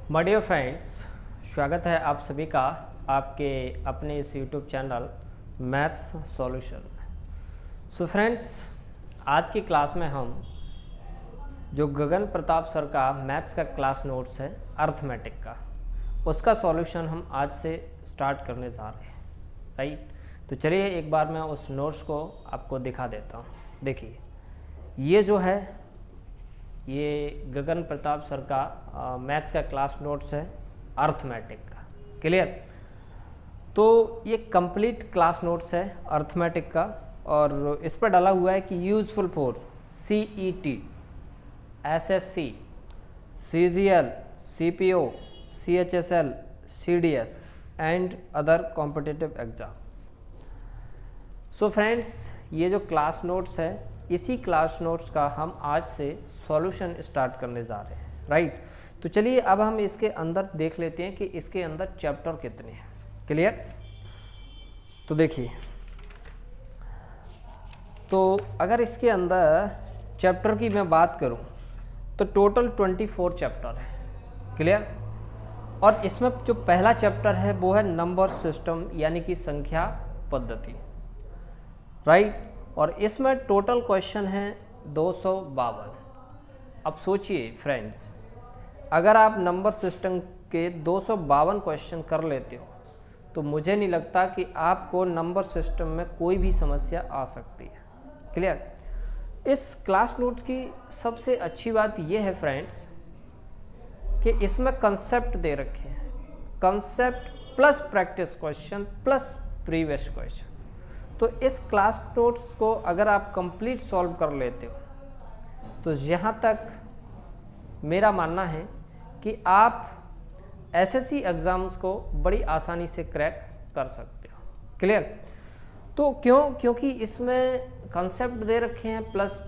My dear friends, स्वागत है आप सभी का आपके अपने इस यूट्यूब चैनल मैथ्स सॉल्यूशन में। सो फ्रेंड्स, आज की क्लास में हम जो गगन प्रताप सर का मैथ्स का क्लास नोट्स है अर्थमेटिक का, उसका सॉल्यूशन हम आज से स्टार्ट करने जा रहे हैं। राइट, तो चलिए एक बार मैं उस नोट्स को आपको दिखा देता हूँ। देखिए, ये जो है ये गगन प्रताप सर का मैथ्स का क्लास नोट्स है अर्थमेटिक का। क्लियर? तो ये कंप्लीट क्लास नोट्स है अर्थमेटिक का और इस पर डाला हुआ है कि useful for CET, SSC, CGL, CPO, CHSL, CDS and other competitive exams. So friends, ये जो क्लास नोट्स है इसी क्लास नोट्स का हम आज से सॉल्यूशन स्टार्ट करने जा रहे हैं। राइट, तो चलिए अब हम इसके अंदर देख लेते हैं कि इसके अंदर चैप्टर कितने हैं। क्लियर? तो देखिए, तो अगर इसके अंदर चैप्टर की मैं बात करूं तो टोटल 24 चैप्टर है। क्लियर? और इसमें जो पहला चैप्टर है वो है नंबर सिस्टम यानी कि संख्या पद्धति। राइट, और इसमें टोटल क्वेश्चन है 252। अब सोचिए फ्रेंड्स, अगर आप नंबर सिस्टम के 252 क्वेश्चन कर लेते हो तो मुझे नहीं लगता कि आपको नंबर सिस्टम में कोई भी समस्या आ सकती है। क्लियर? इस क्लास नोट्स की सबसे अच्छी बात यह है फ्रेंड्स कि इसमें कंसेप्ट दे रखे हैं, concept plus practice question plus previous question. तो इस क्लास नोट्स को अगर आप कंप्लीट सॉल्व कर लेते हो तो यहाँ तक मेरा मानना है कि आप SSC एग्ज़ाम्स को बड़ी आसानी से क्रैक कर सकते हो। क्लियर? तो क्योंकि इसमें कंसेप्ट दे रखे हैं प्लस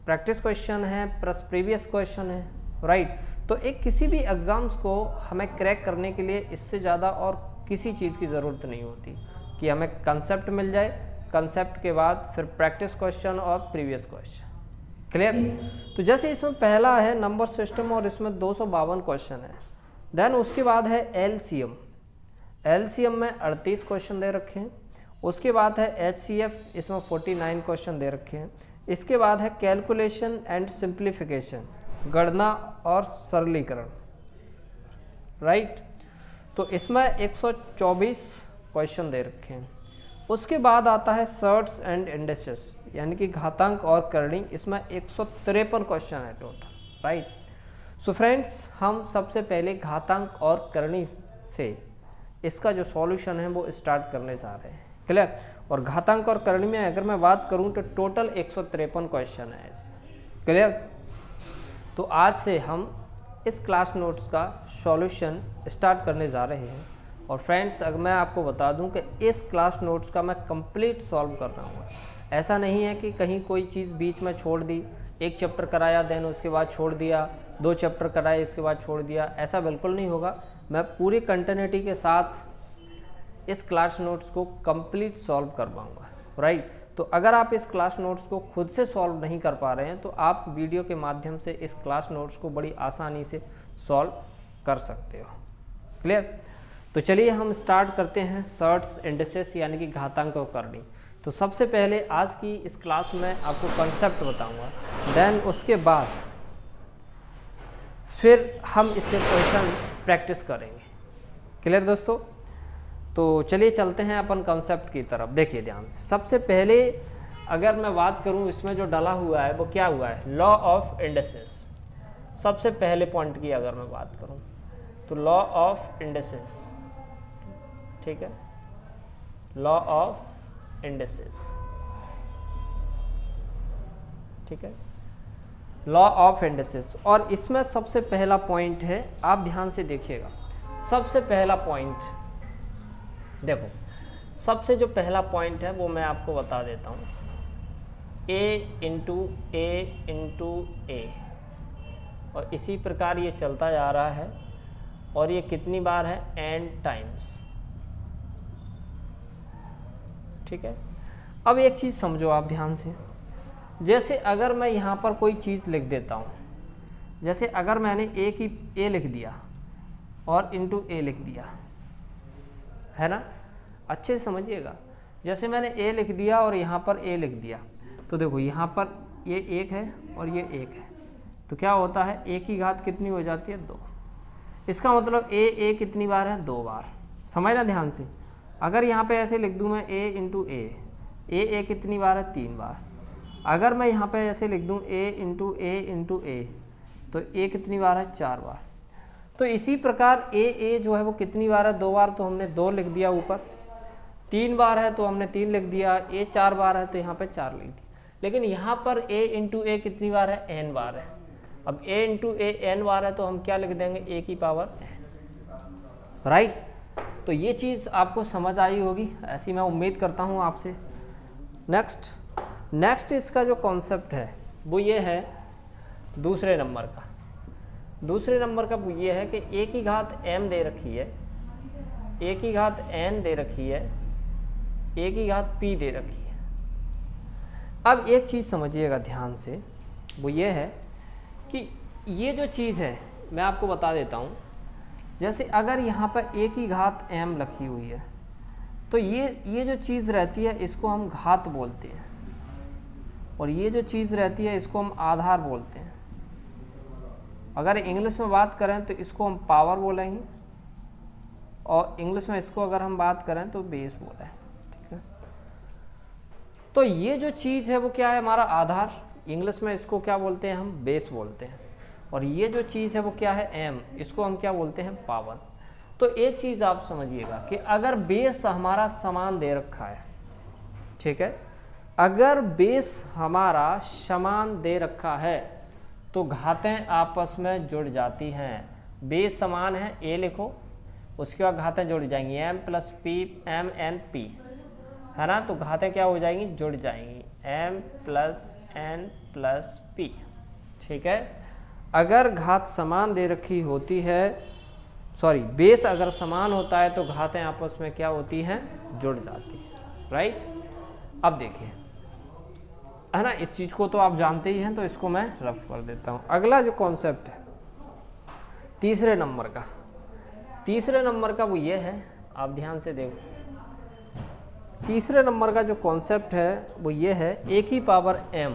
प्रैक्टिस क्वेश्चन है प्लस प्रीवियस क्वेश्चन है। राइट, तो एक किसी भी एग्ज़ाम्स को हमें क्रैक करने के लिए इससे ज़्यादा और किसी चीज़ की ज़रूरत नहीं होती कि हमें कंसेप्ट मिल जाए, कंसेप्ट के बाद फिर प्रैक्टिस क्वेश्चन और प्रीवियस क्वेश्चन। क्लियर? तो जैसे इसमें पहला है नंबर सिस्टम और इसमें 252 क्वेश्चन है। देन उसके बाद है एलसीएम में 38 क्वेश्चन दे रखे हैं। उसके बाद है HCF, इसमें 49 क्वेश्चन दे रखे हैं। इसके बाद है कैलकुलेशन एंड सिंप्लीफिकेशन, गणना और सरलीकरण। राइट, तो इसमें 124 क्वेश्चन दे रखे हैं। उसके बाद आता है सर्ट्स एंड इंडेसेस यानी कि घातांक और करणी, इसमें 153 क्वेश्चन है टोटल। राइट, सो फ्रेंड्स, हम सबसे पहले घातांक और करणी से इसका जो सॉल्यूशन है वो स्टार्ट करने जा रहे हैं। क्लियर? और घातांक और करणी में अगर मैं बात करूं तो टोटल 153 क्वेश्चन है। क्लियर? तो आज से हम इस क्लास नोट्स का सॉल्यूशन स्टार्ट करने जा रहे हैं। और फ्रेंड्स, अगर मैं आपको बता दूं कि इस क्लास नोट्स का मैं कंप्लीट सॉल्व कर रहा हूँ। ऐसा नहीं है कि कहीं कोई चीज़ बीच में छोड़ दी, एक चैप्टर कराया देन उसके बाद छोड़ दिया, 2 चैप्टर कराए इसके बाद छोड़ दिया, ऐसा बिल्कुल नहीं होगा। मैं पूरी कंटिन्यूटी के साथ इस क्लास नोट्स को कंप्लीट सॉल्व कर पाऊँगा। राइट, तो अगर आप इस क्लास नोट्स को खुद से सॉल्व नहीं कर पा रहे हैं तो आप वीडियो के माध्यम से इस क्लास नोट्स को बड़ी आसानी से सॉल्व कर सकते हो। क्लियर? तो चलिए हम स्टार्ट करते हैं सर्ट्स इंडेसेस यानी कि घातांक और करणी। तो सबसे पहले आज की इस क्लास में आपको कंसेप्ट बताऊंगा, देन उसके बाद फिर हम इसके क्वेश्चन प्रैक्टिस करेंगे। क्लियर दोस्तों? तो चलिए चलते हैं अपन कंसेप्ट की तरफ। देखिए ध्यान से, सबसे पहले अगर मैं बात करूं इसमें जो डाला हुआ है वो क्या हुआ है, लॉ ऑफ इंडेसेस। सबसे पहले पॉइंट की अगर मैं बात करूं तो लॉ ऑफ इंडेसेस, ठीक है, लॉ ऑफ इंडेसेस, ठीक है, लॉ ऑफ इंडेसेस। और इसमें सबसे पहला पॉइंट है, आप ध्यान से देखिएगा। सबसे पहला पॉइंट देखो, सबसे जो पहला पॉइंट है वो मैं आपको बता देता हूँ, A इंटू A और इसी प्रकार ये चलता जा रहा है और ये कितनी बार है, n टाइम्स। ठीक है, अब एक चीज़ समझो आप ध्यान से, जैसे अगर मैं यहाँ पर कोई चीज़ लिख देता हूँ, जैसे अगर मैंने ए लिख दिया, और इंटू ए लिख दिया, है ना। अच्छे से समझिएगा, जैसे मैंने ए लिख दिया और यहाँ पर ए लिख दिया, तो देखो यहाँ पर ये 1 है और ये 1 है, तो क्या होता है ए की घात कितनी हो जाती है 2। इसका मतलब ए कितनी बार है 2 बार, समझना ध्यान से। अगर यहाँ पे ऐसे लिख दूँ मैं ए इंटू ए कितनी बार है 3 बार। अगर मैं यहाँ पे ऐसे लिख दूँ ए इंटू ए तो ए कितनी बार है 4 बार। तो इसी प्रकार ए जो है वो कितनी बार है 2 बार, तो हमने 2 लिख दिया ऊपर, 3 बार है तो हमने 3 लिख दिया, ए 4 बार है तो यहाँ पे 4 लिख दिया। लेकिन यहाँ पर ए इंटू ए कितनी बार है n बार है। अब a इंटू ए n बार है तो हम क्या लिख देंगे a की पावर n, राइट। तो ये चीज़ आपको समझ आई होगी, ऐसी मैं उम्मीद करता हूँ आपसे। नेक्स्ट इसका जो कॉन्सेप्ट है वो ये है दूसरे नंबर का। दूसरे नंबर का वो ये है कि a की घात m दे रखी है, a की घात n दे रखी है, a की घात p दे रखी है। अब एक चीज़ समझिएगा ध्यान से, वो ये है कि ये जो चीज़ है मैं आपको बता देता हूँ। जैसे अगर यहाँ पर a की घात m रखी हुई है तो ये जो चीज़ रहती है इसको हम घात बोलते हैं, और ये जो चीज़ रहती है इसको हम आधार बोलते हैं। अगर इंग्लिश में बात करें तो इसको हम पावर बोलेंगे, और इंग्लिश में इसको अगर हम बात करें तो बेस बोलें, ठीक है। तो ये जो चीज़ है वो क्या है हमारा आधार, इंग्लिश में इसको क्या बोलते हैं हम बेस बोलते हैं। और ये जो चीज़ है वो क्या है m, इसको हम क्या बोलते हैं पावर। तो एक चीज़ आप समझिएगा कि अगर बेस हमारा समान दे रखा है, ठीक है, अगर बेस हमारा समान दे रखा है तो घातें आपस में जुड़ जाती हैं। बेस समान है a लिखो, उसके बाद घातें जुड़ जाएंगी m plus P m n p, है ना। तो घातें क्या हो जाएंगी जुड़ जाएंगी m plus n plus p, ठीक है। अगर घात समान दे रखी होती है, सॉरी बेस अगर समान होता है तो घातें आपस में क्या होती हैं जुड़ जाती हैं, राइट। अब देखिए, है ना, इस चीज़ को तो आप जानते ही हैं, तो इसको मैं रफ कर देता हूँ। अगला जो कॉन्सेप्ट है तीसरे नंबर का, तीसरे नंबर का वो ये है, आप ध्यान से देखो। तीसरे नंबर का जो कॉन्सेप्ट है वो ये है a की पावर m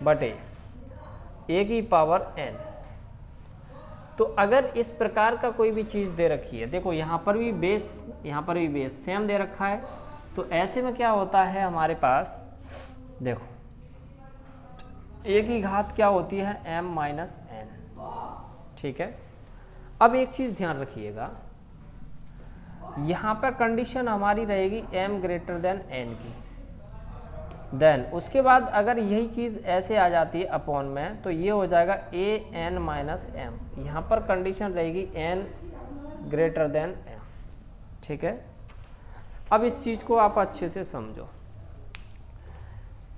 बटे a की पावर n। तो अगर इस प्रकार का कोई भी चीज़ दे रखी है, देखो यहाँ पर भी बेस सेम दे रखा है, तो ऐसे में क्या होता है हमारे पास, देखो a की घात क्या होती है m माइनस n, ठीक है। अब एक चीज़ ध्यान रखिएगा, यहाँ पर कंडीशन हमारी रहेगी m ग्रेटर देन n की, देन उसके बाद अगर यही चीज़ ऐसे आ जाती है अपॉन में, तो ये हो जाएगा a n माइनस m। यहाँ पर कंडीशन रहेगी n ग्रेटर देन m, ठीक है। अब इस चीज़ को आप अच्छे से समझो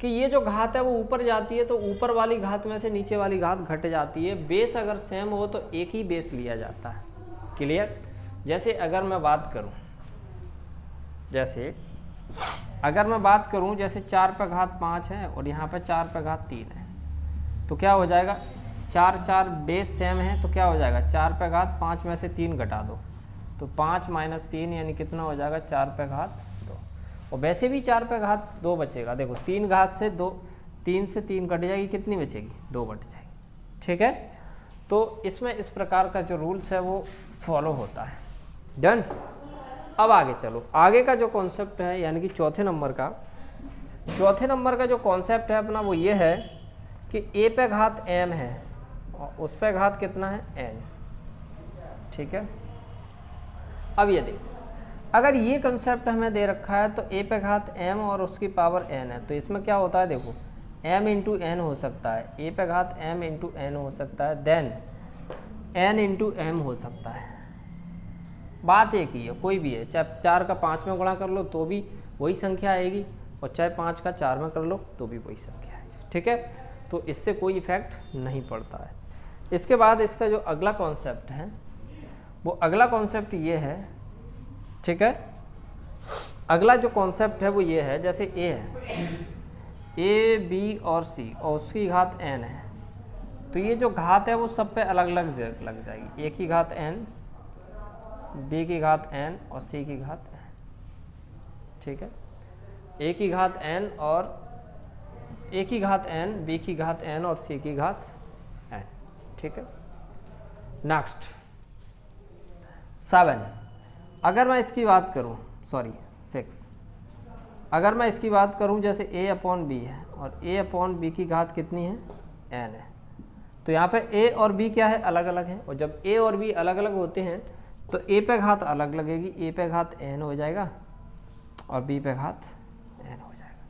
कि ये जो घात है वो ऊपर जाती है, तो ऊपर वाली घात में से नीचे वाली घात घट जाती है। बेस अगर सेम हो तो एक ही बेस लिया जाता है, क्लियर। जैसे अगर मैं बात करूं, जैसे 4 पे घात 5 है और यहाँ पे 4 पे घात 3 है, तो क्या हो जाएगा 4 बेस सेम है, तो क्या हो जाएगा 4 पे घात 5 में से 3 घटा दो, तो 5 माइनस 3 यानी कितना हो जाएगा 4 पे घात 2। और वैसे भी 4 पे घात 2 बचेगा, देखो 3 घात से 2, 3 से 3 कट जाएगी, कितनी बचेगी 2 बच जाएगी, ठीक है। तो इसमें इस प्रकार का जो रूल्स है वो फॉलो होता है, डन। अब आगे चलो, आगे का जो कॉन्सेप्ट है यानी कि चौथे नंबर का जो कॉन्सेप्ट है अपना वो ये है कि a पे घात m है और उस पे घात कितना है n, ठीक है। अब ये देखो, अगर ये कॉन्सेप्ट हमें दे रखा है तो a पे घात m और उसकी पावर n है, तो इसमें क्या होता है देखो m इंटू n हो सकता है, a पे घात m इंटू n हो सकता है, देन n इंटू m हो सकता है। बात एक ही है, कोई भी है, चाहे 4 का 5 में गुणा कर लो तो भी वही संख्या आएगी, और चाहे 5 का 4 में कर लो तो भी वही संख्या आएगी, ठीक है। तो इससे कोई इफेक्ट नहीं पड़ता है। इसके बाद इसका जो अगला कॉन्सेप्ट है वो अगला कॉन्सेप्ट ये है, ठीक है। अगला जो कॉन्सेप्ट है वो ये है, जैसे a है, a b और c और उसकी घात n है, तो ये जो घात है वो सब पे अलग अलग लग जाएगी, a की घात n, b की घात n और c की घात n, ठीक है। a की घात n और a की घात n, b की घात n और c की घात n, ठीक है। नेक्स्ट 7, अगर मैं इसकी बात करूं, सॉरी 6, अगर मैं इसकी बात करूं जैसे a अपॉन b है और a अपॉन b की घात कितनी है, n है, तो यहाँ पे a और b क्या है, अलग अलग है, और जब a और b अलग अलग होते हैं तो a पे घात अलग लगेगी, a पे घात n हो जाएगा और b पे घात n हो जाएगा,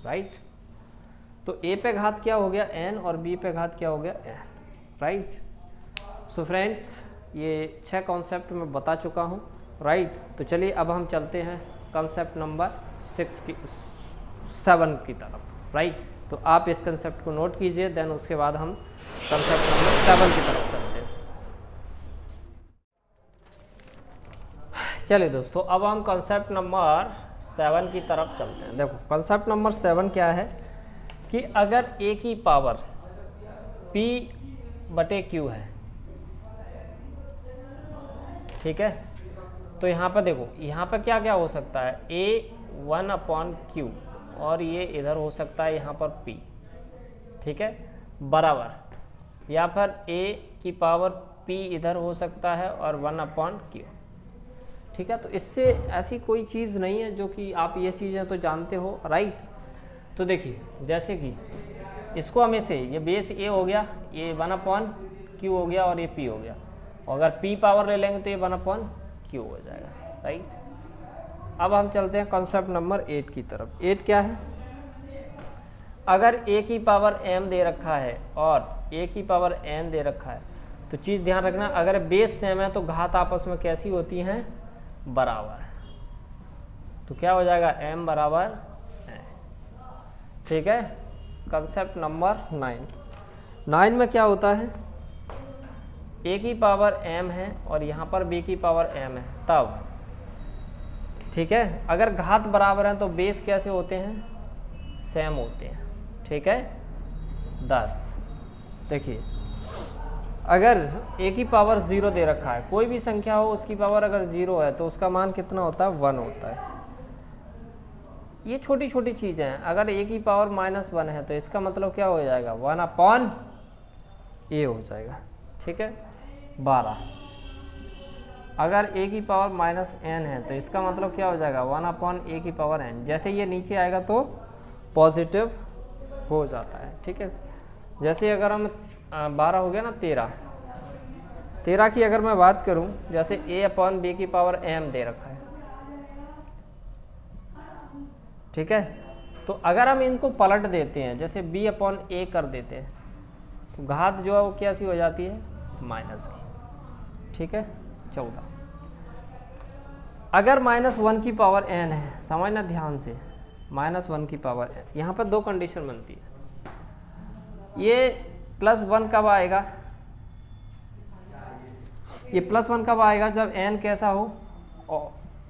राइट। तो a पे घात क्या हो गया, n, और b पे घात क्या हो गया, n, राइट। सो फ्रेंड्स, ये 6 कॉन्सेप्ट मैं बता चुका हूँ, राइट। तो चलिए अब हम चलते हैं कॉन्सेप्ट नंबर 7 की तरफ, राइट। तो आप इस कंसेप्ट को नोट कीजिए, देन उसके बाद हम कंसेप्ट नंबर 7 की तरफ चलते हैं। चलिए दोस्तों, अब हम कंसेप्ट नंबर 7 की तरफ चलते हैं। देखो कंसेप्ट नंबर 7 क्या है कि अगर a की पावर p बटे q है, ठीक है, तो यहाँ पर देखो, यहाँ पर क्या क्या हो सकता है, a 1 अपॉन q, और ये इधर हो सकता है यहाँ पर p, ठीक है, बराबर, या फिर a की पावर p इधर हो सकता है और 1 अपॉन q, ठीक है। तो इससे ऐसी कोई चीज़ नहीं है जो कि आप ये चीज़ें तो जानते हो, राइट। तो देखिए जैसे कि इसको हमें से ये बेस a हो गया, ये 1 अपॉन q हो गया और ये p हो गया, और अगर p पावर ले लेंगे तो ये 1 अपॉन q हो जाएगा, राइट। अब हम चलते हैं कॉन्सेप्ट नंबर 8 की तरफ। 8 क्या है, अगर a की पावर m दे रखा है और a की पावर n दे रखा है, तो चीज़ ध्यान रखना, अगर बेस सेम है तो घात आपस में कैसी होती हैं, बराबर। तो क्या हो जाएगा, m बराबर, ठीक है। कॉन्सेप्ट नंबर 9 में क्या होता है, a की पावर m है और यहाँ पर b की पावर m है, तब ठीक है, अगर घात बराबर है तो बेस कैसे होते हैं, सेम होते हैं, ठीक है। 10, देखिए अगर a की पावर 0 दे रखा है, कोई भी संख्या हो उसकी पावर अगर 0 है तो उसका मान कितना होता है, 1 होता है। ये छोटी छोटी चीज़ें हैं, अगर a की पावर -1 है तो इसका मतलब क्या हो जाएगा, 1 अपॉन a हो जाएगा, ठीक है। 12, अगर a की पावर -n है तो इसका मतलब क्या हो जाएगा, 1 अपॉन a की पावर n। जैसे ये नीचे आएगा तो पॉजिटिव हो जाता है, ठीक है। जैसे अगर हम 12 हो गया ना, 13 की अगर मैं बात करूं, जैसे a अपॉन b की पावर m दे रखा है, ठीक है। तो अगर हम इनको पलट देते हैं, जैसे b अपॉन a कर देते हैं, तो घात जो है वो कैसी हो जाती है, माइनस की, ठीक है। 14, अगर -1 की पावर n है, समझना ध्यान से, -1 की पावर n, यहाँ पर 2 कंडीशन बनती है। ये +1 कब आएगा, ये +1 कब आएगा, जब n कैसा हो,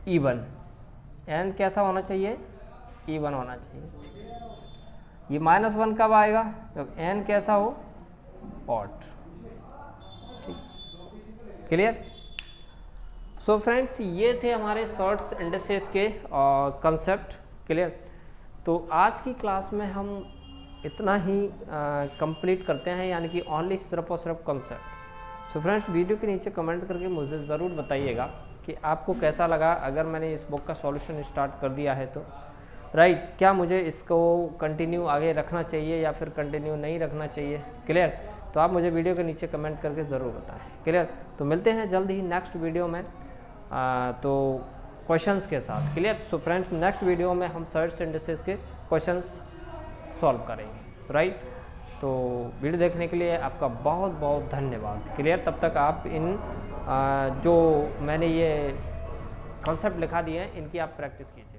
इवन, n कैसा होना चाहिए, इवन होना चाहिए। ये -1 कब आएगा, जब n कैसा हो, ऑड, क्लियर। सो फ्रेंड्स, ये थे हमारे शॉर्ट्स इंडिसेस के कंसेप्ट, क्लियर। तो आज की क्लास में हम इतना ही कंप्लीट करते हैं, यानी कि ओनली सिर्फ और सिर्फ कंसेप्ट। सो फ्रेंड्स, वीडियो के नीचे कमेंट करके मुझे ज़रूर बताइएगा कि आपको कैसा लगा, अगर मैंने इस बुक का सॉल्यूशन स्टार्ट कर दिया है तो, राइट। क्या मुझे इसको कंटिन्यू आगे रखना चाहिए या फिर कंटिन्यू नहीं रखना चाहिए, क्लियर। तो आप मुझे वीडियो के नीचे कमेंट करके ज़रूर बताएं, क्लियर। तो मिलते हैं जल्द ही नेक्स्ट वीडियो में, तो क्वेश्चंस के साथ, clear. So friends, next video में हम शॉर्ट्स इंडिसेस के क्वेश्चंस सॉल्व करेंगे, राइट। तो वीडियो देखने के लिए आपका बहुत बहुत धन्यवाद, क्लियर। तब तक आप इन जो मैंने ये कॉन्सेप्ट लिखा दिए हैं, इनकी आप प्रैक्टिस कीजिए।